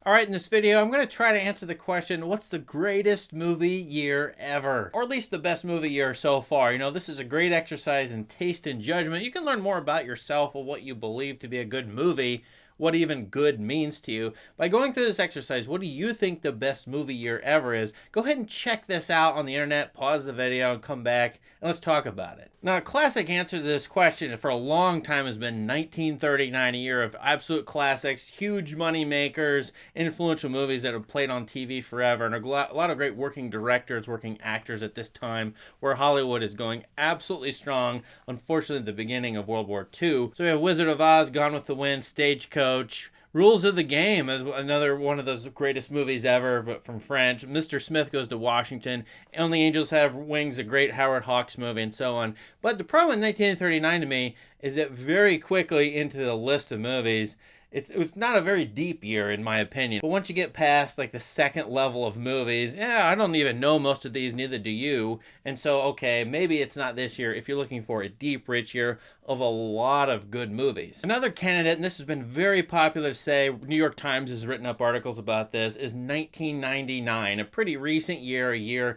All right, in this video, I'm going to try to answer the question, what's the greatest movie year ever? Or at least the best movie year so far. You know, this is a great exercise in taste and judgment. You can learn more about yourself or what you believe to be a good movie, what even good means to you. By going through this exercise, what do you think the best movie year ever is? Go ahead and check this out on the internet, pause the video, and come back, and let's talk about it. Now, a classic answer to this question for a long time has been 1939, a year of absolute classics, huge money makers, influential movies that have played on TV forever, and a lot of great working directors, working actors at this time, where Hollywood is going absolutely strong, unfortunately at the beginning of World War II. So we have Wizard of Oz, Gone with the Wind, Stagecoach, Rules of the Game is another one of those greatest movies ever, but from French. Mr. Smith Goes to Washington, And the Angels Have Wings, a great Howard Hawks movie, and so on. But the problem with 1939 to me is that very quickly into the list of movies, it was not a very deep year in my opinion. But once you get past like the second level of movies, I don't even know most of these, neither do you. And so, okay, maybe it's not this year if you're looking for a deep, rich year of a lot of good movies. Another candidate, and this has been very popular to say, New York Times has written up articles about this, is 1999, a pretty recent year, a year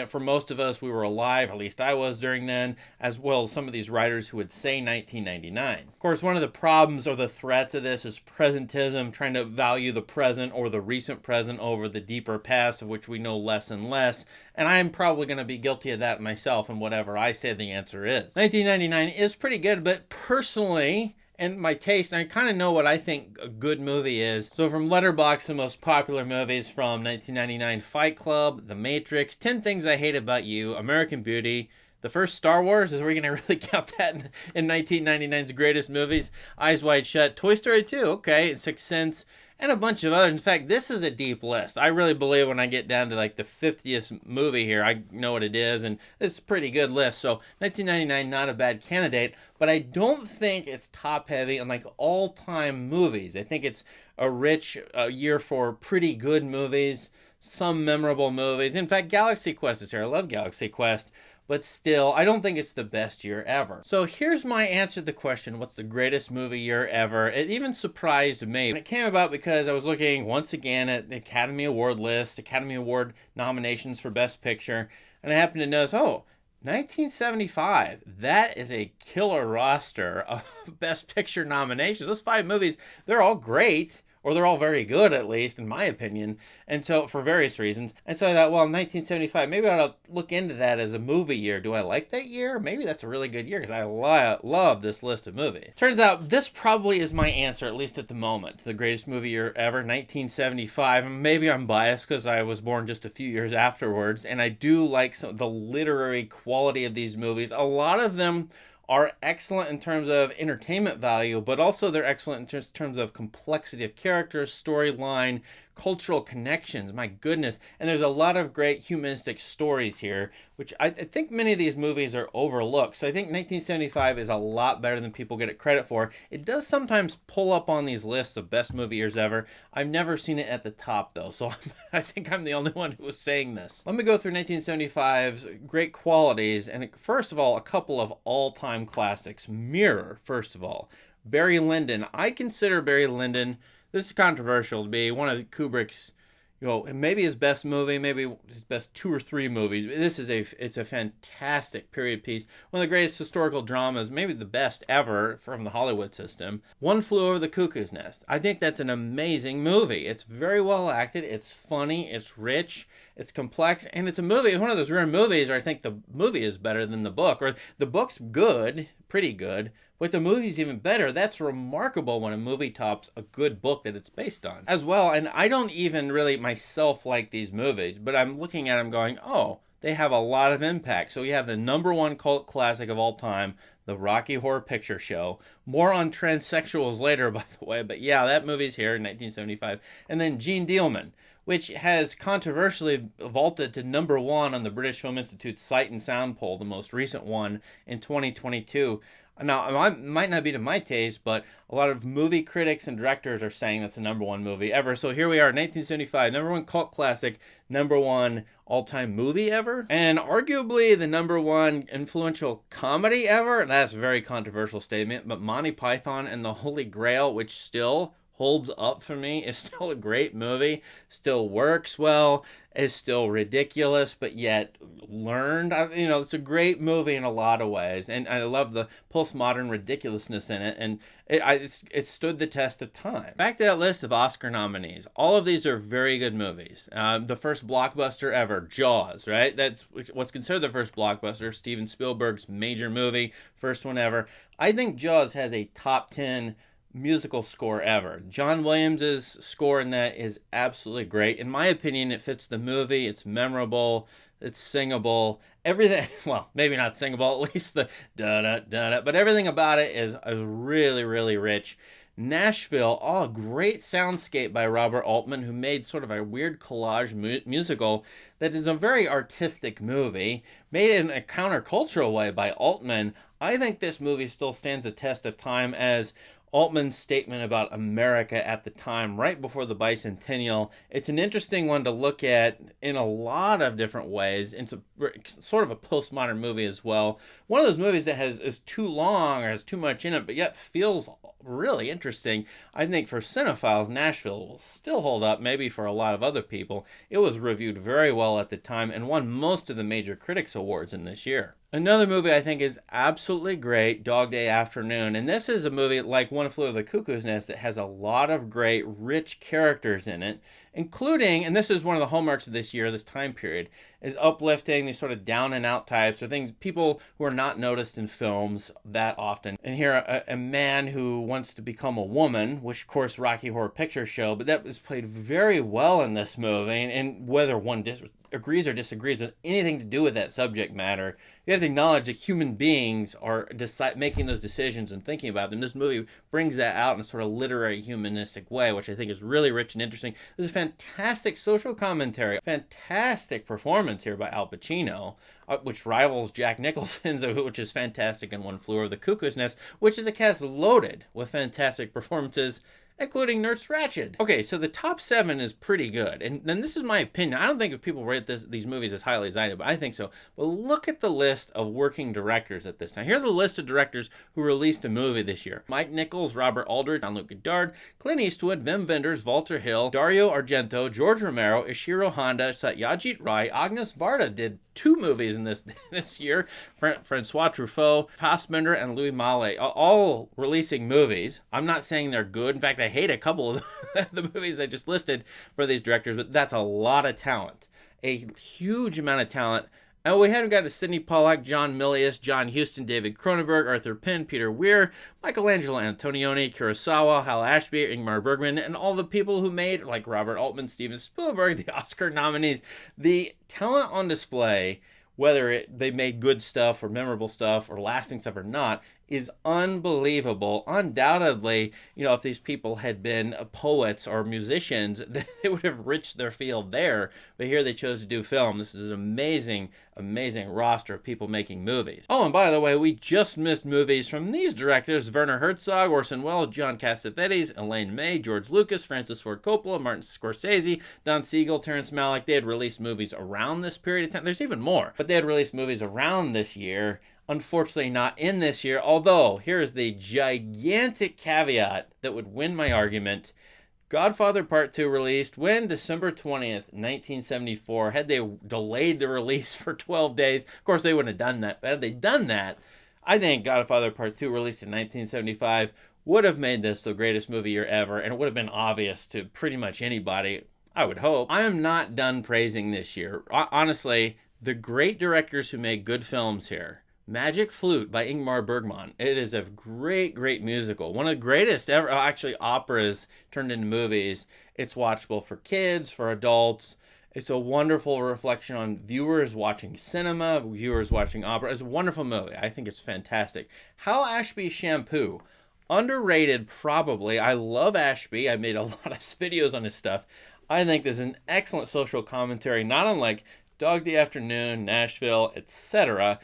for most of us, we were alive, at least I was during then, as well as some of these writers who would say 1999. Of course, one of the problems or the threats of this is presentism, trying to value the present or the recent present over the deeper past, of which we know less and less. And I'm probably going to be guilty of that myself in whatever I say the answer is. 1999 is pretty good, but personally, and my taste, I kind of know what I think a good movie is. So from Letterboxd, the most popular movies from 1999, Fight Club, The Matrix, 10 Things I Hate About You, American Beauty, the first Star Wars, is we're going to really count that in 1999's greatest movies, Eyes Wide Shut, Toy Story 2, okay, Sixth Sense, and a bunch of others. In fact, this is a deep list. I really believe when I get down to like the 50th movie here, I know what it is, and it's a pretty good list. So 1999, not a bad candidate, but I don't think it's top heavy on like all-time movies. I think it's a rich year for pretty good movies, some memorable movies. In fact, Galaxy Quest is here. I love Galaxy Quest. But still, I don't think it's the best year ever. So here's my answer to the question, what's the greatest movie year ever? It even surprised me. And it came about because I was looking once again at the Academy Award list, Academy Award nominations for Best Picture, and I happened to notice, 1975, that is a killer roster of Best Picture nominations. Those 5 movies, they're all great. Or they're all very good, at least, in my opinion, and so for various reasons. And so I thought, well, 1975, maybe I ought to look into that as a movie year. Do I like that year? Maybe that's a really good year, because I love this list of movies. Turns out, this probably is my answer, at least at the moment. The greatest movie year ever, 1975. And maybe I'm biased, because I was born just a few years afterwards, and I do like the literary quality of these movies. A lot of them are excellent in terms of entertainment value, but also they're excellent in terms of complexity of characters, storyline, cultural connections, my goodness. And there's a lot of great humanistic stories here, which I think many of these movies are overlooked. So I think 1975 is a lot better than people get it credit for. It does sometimes pull up on these lists of best movie years ever. I've never seen it at the top though, so I think I'm the only one who was saying this. Let me go through 1975's great qualities, and first of all, a couple of all-time classics. Mirror, first of all. Barry Lyndon. I consider Barry Lyndon, this is controversial, to be one of Kubrick's, maybe his best movie, maybe his best 2 or 3 movies. It's a fantastic period piece. One of the greatest historical dramas, maybe the best ever from the Hollywood system. One Flew Over the Cuckoo's Nest. I think that's an amazing movie. It's very well acted, it's funny, it's rich, it's complex, and it's a movie. It's one of those rare movies where I think the movie is better than the book, or the book's good, pretty good, but the movie's even better. That's remarkable when a movie tops a good book that it's based on as well. And I don't even really myself like these movies, but I'm looking at them going, they have a lot of impact. So we have the #1 cult classic of all time, the Rocky Horror Picture Show. More on transsexuals later, by the way, but yeah, that movie's here in 1975. And then Gene Dealman, which has controversially vaulted to #1 on the British Film Institute's Sight and Sound poll, the most recent one in 2022. Now, it might not be to my taste, but a lot of movie critics and directors are saying that's the #1 movie ever. So here we are, 1975, #1 cult classic, #1 all-time movie ever, and arguably the #1 influential comedy ever. That's a very controversial statement, but Monty Python and the Holy Grail, which still holds up for me. It's still a great movie, still works well, is still ridiculous, but yet learned. It's a great movie in a lot of ways, and I love the postmodern ridiculousness in it, and it stood the test of time. Back to that list of Oscar nominees. All of these are very good movies. The first blockbuster ever, Jaws, right? That's what's considered the first blockbuster, Steven Spielberg's major movie, first one ever. I think Jaws has a top 10 musical score ever. John Williams' score in that is absolutely great. In my opinion, it fits the movie. It's memorable. It's singable. Everything, well, maybe not singable, at least the da-da-da-da, but everything about it is really, really rich. Nashville, a great soundscape by Robert Altman, who made sort of a weird collage musical that is a very artistic movie, made it in a countercultural way by Altman. I think this movie still stands a test of time as Altman's statement about America at the time, right before the bicentennial. It's an interesting one to look at in a lot of different ways. It's sort of a postmodern movie as well. One of those movies that is too long or has too much in it, but yet feels really interesting. I think for cinephiles, Nashville will still hold up, maybe for a lot of other people. It was reviewed very well at the time and won most of the major critics awards in this year. Another movie I think is absolutely great, Dog Day Afternoon. And this is a movie like One Flew Over the Cuckoo's Nest that has a lot of great, rich characters in it, including, and this is one of the hallmarks of this year, this time period, is uplifting these sort of down and out types, or things, people who are not noticed in films that often. And here, a man who wants to become a woman, which of course Rocky Horror Picture Show, but that was played very well in this movie, and whether one agrees or disagrees with anything to do with that subject matter, you have to acknowledge that human beings are making those decisions and thinking about them. This movie brings that out in a sort of literary, humanistic way, which I think is really rich and interesting. There's a fantastic social commentary, fantastic performance here by Al Pacino, which rivals Jack Nicholson's, which is fantastic in One Flew Over the Cuckoo's Nest, which is a cast loaded with fantastic performances, including Nurse Ratched. Okay, so the top 7 is pretty good, and then this is my opinion. I don't think people rate these movies as highly as I do, but I think so. But look at the list of working directors at this time. Here's the list of directors who released a movie this year: Mike Nichols, Robert Aldrich, Jean-Luc Godard, Clint Eastwood, Wim Wenders, Walter Hill, Dario Argento, George Romero, Ishiro Honda, Satyajit Ray, Agnes Varda did 2 movies in this year. Francois Truffaut, Fassbender, and Louis Malle, all releasing movies. I'm not saying they're good. In fact, I hate a couple of the movies I just listed for these directors, but that's a lot of talent. A huge amount of talent. And we haven't got to Sidney Pollack, John Milius, John Huston, David Cronenberg, Arthur Penn, Peter Weir, Michelangelo Antonioni, Kurosawa, Hal Ashby, Ingmar Bergman, and all the people who made, like Robert Altman, Steven Spielberg, the Oscar nominees. The talent on display, whether they made good stuff or memorable stuff or lasting stuff or not, is unbelievable. Undoubtedly, if these people had been poets or musicians, they would have reached their field there. But here they chose to do film. This is an amazing, amazing roster of people making movies. Oh, and by the way, we just missed movies from these directors: Werner Herzog, Orson Welles, John Cassavetes, Elaine May, George Lucas, Francis Ford Coppola, Martin Scorsese, Don Siegel, Terrence Malick. They had released movies around this period of time. There's even more, but they had released movies around this year. Unfortunately, not in this year, although here is the gigantic caveat that would win my argument. Godfather Part 2 released when? December 20th, 1974. Had they delayed the release for 12 days, of course they wouldn't have done that, but had they done that, I think Godfather Part 2, released in 1975, would have made this the greatest movie year ever, and it would have been obvious to pretty much anybody, I would hope. I am not done praising this year. Honestly, the great directors who make good films here. Magic Flute by Ingmar Bergman. It is a great, great musical. One of the greatest ever, actually, operas turned into movies. It's watchable for kids, for adults. It's a wonderful reflection on viewers watching cinema, viewers watching opera. It's a wonderful movie. I think it's fantastic. Hal Ashby's Shampoo. Underrated, probably. I love Ashby. I made a lot of videos on his stuff. I think there's an excellent social commentary, not unlike Dog Day Afternoon, Nashville, etc.,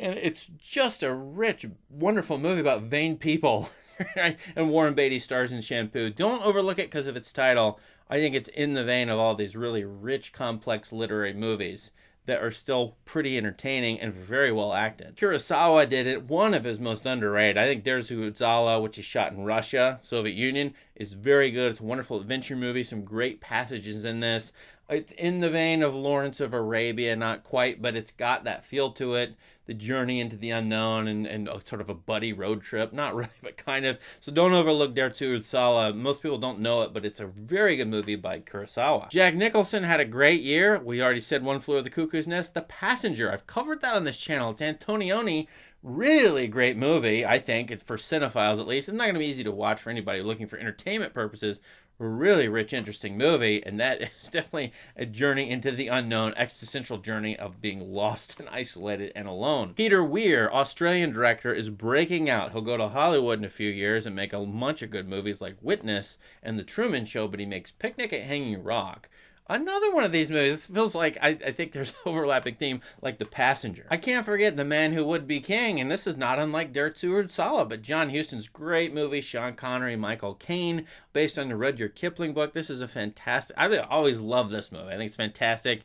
and it's just a rich, wonderful movie about vain people. Right? And Warren Beatty stars in Shampoo. Don't overlook it because of its title. I think it's in the vein of all these really rich, complex literary movies that are still pretty entertaining and very well acted. Kurosawa did it, one of his most underrated. I think Dersu Uzala, which is shot in Russia, Soviet Union, is very good. It's a wonderful adventure movie, some great passages in this. It's in the vein of Lawrence of Arabia, not quite, but it's got that feel to it. The journey into the unknown and sort of a buddy road trip. Not really, but kind of. So don't overlook Dersu Uzala. Most people don't know it, but it's a very good movie by Kurosawa. Jack Nicholson had a great year. We already said One Flew Over the Cuckoo's Nest. The Passenger. I've covered that on this channel. It's Antonioni. Really great movie, I think. It's for cinephiles, at least. It's not going to be easy to watch for anybody looking for entertainment purposes. Really rich, interesting movie, and that is definitely a journey into the unknown, existential journey of being lost and isolated and alone. Peter Weir, Australian director, is breaking out. He'll go to Hollywood in a few years and make a bunch of good movies like Witness and The Truman Show, but he makes Picnic at Hanging Rock. Another one of these movies. It feels like I think there's an overlapping theme, like The Passenger. I can't forget The Man Who Would Be King, and this is not unlike Dersu Uzala, but John Huston's great movie, Sean Connery, Michael Caine, based on the Rudyard Kipling book. This is a fantastic, I always love this movie. I think it's fantastic.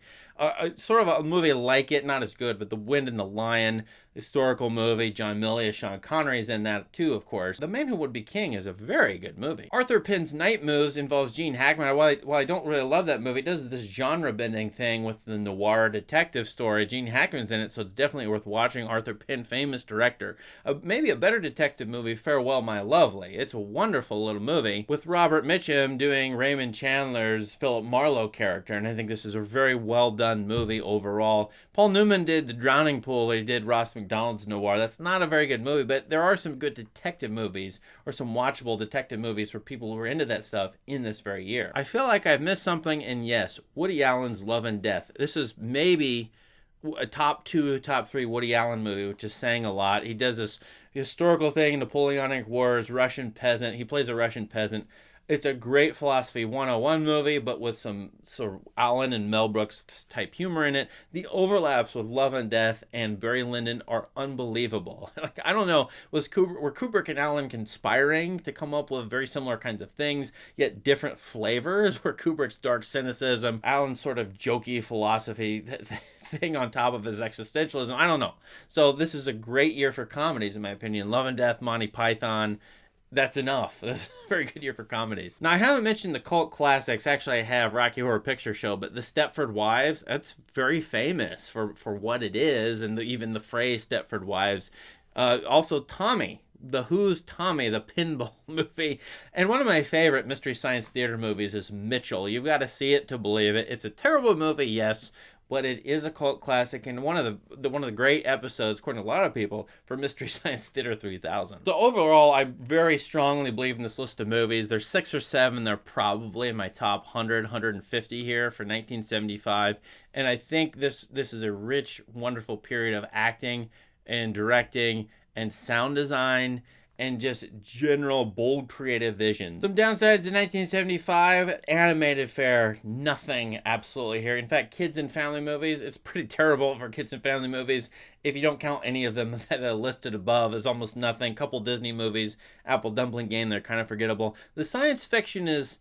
Sort of a movie like it, not as good, but The Wind and the Lion, historical movie. John Milius, Sean Connery is in that too, of course. The Man Who Would Be King is a very good movie. Arthur Pym's Night Moves involves Gene Hackman. While I don't really love that movie, it does this genre-bending thing with the noir detective story. Gene Hackman's in it, so it's definitely worth watching. Arthur Pym, famous director. Maybe a better detective movie, Farewell My Lovely. It's a wonderful little movie with Robert Mitchum doing Raymond Chandler's Philip Marlowe character, and I think this is a very well done movie overall. Paul Newman did The Drowning Pool. He did Ross McDonald's Noir. That's not a very good movie, but there are some good detective movies or some watchable detective movies for people who are into that stuff in this very year. I feel like I've missed something, and yes, Woody Allen's Love and Death. This is maybe a top 2, top 3 Woody Allen movie, which is saying a lot. He does this historical thing, Napoleonic Wars, Russian peasant. He plays a Russian peasant. It's a great philosophy 101 movie, but with some sort of Allen and Mel Brooks type humor in it. The overlaps with Love and Death and Barry Lyndon are unbelievable. Like, I don't know, were Kubrick and Allen conspiring to come up with very similar kinds of things, yet different flavors? Where Kubrick's dark cynicism, Allen's sort of jokey philosophy thing on top of his existentialism. I don't know. So this is a great year for comedies, in my opinion. Love and Death, Monty Python. That's enough. That's a very good year for comedies. Now, I haven't mentioned the cult classics. Actually, I have Rocky Horror Picture Show, but the Stepford Wives, that's very famous for what it is, and even the phrase Stepford Wives. Also, Tommy, The Who's Tommy, the pinball movie. And one of my favorite Mystery Science Theater movies is Mitchell. You've got to see it to believe it. It's a terrible movie, yes, but it is a cult classic and one of the great episodes, according to a lot of people, for Mystery Science Theater 3000. So overall, I very strongly believe in this list of movies. There's 6 or 7. They're probably in my top 100, 150 here for 1975. And I think this is a rich, wonderful period of acting and directing and sound design and just general bold creative vision. Some downsides to 1975, animated fare, nothing absolutely here. In fact, kids and family movies, it's pretty terrible for kids and family movies. If you don't count any of them that are listed above, there's almost nothing. Couple Disney movies, Apple Dumpling Game, they're kind of forgettable. The science fiction is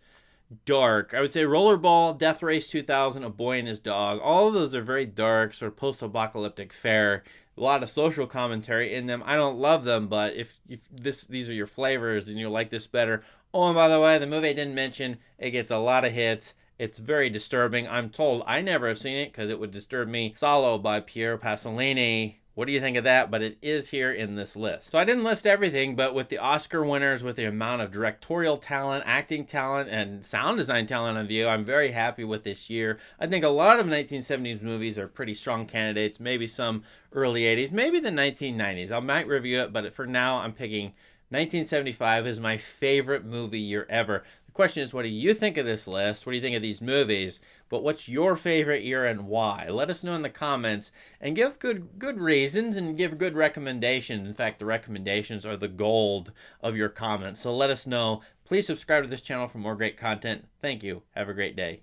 dark. I would say Rollerball, Death Race 2000, A Boy and His Dog. All of those are very dark, sort of post-apocalyptic fare. A lot of social commentary in them. I don't love them, but if these are your flavors and you like this better. Oh, and by the way, the movie I didn't mention, it gets a lot of hits. It's very disturbing. I'm told I never have seen it because it would disturb me. Salo by Pier Pasolini. What do you think of that? But it is here in this list. So I didn't list everything, but with the Oscar winners, with the amount of directorial talent, acting talent, and sound design talent on view, I'm very happy with this year. I think a lot of 1970s movies are pretty strong candidates, maybe some early 80s, maybe the 1990s. I might review it, but for now, I'm picking 1975 as my favorite movie year ever. The question is, what do you think of this list? What do you think of these movies? But what's your favorite year and why? Let us know in the comments and give good reasons and give good recommendations. In fact, the recommendations are the gold of your comments. So let us know. Please subscribe to this channel for more great content. Thank you. Have a great day.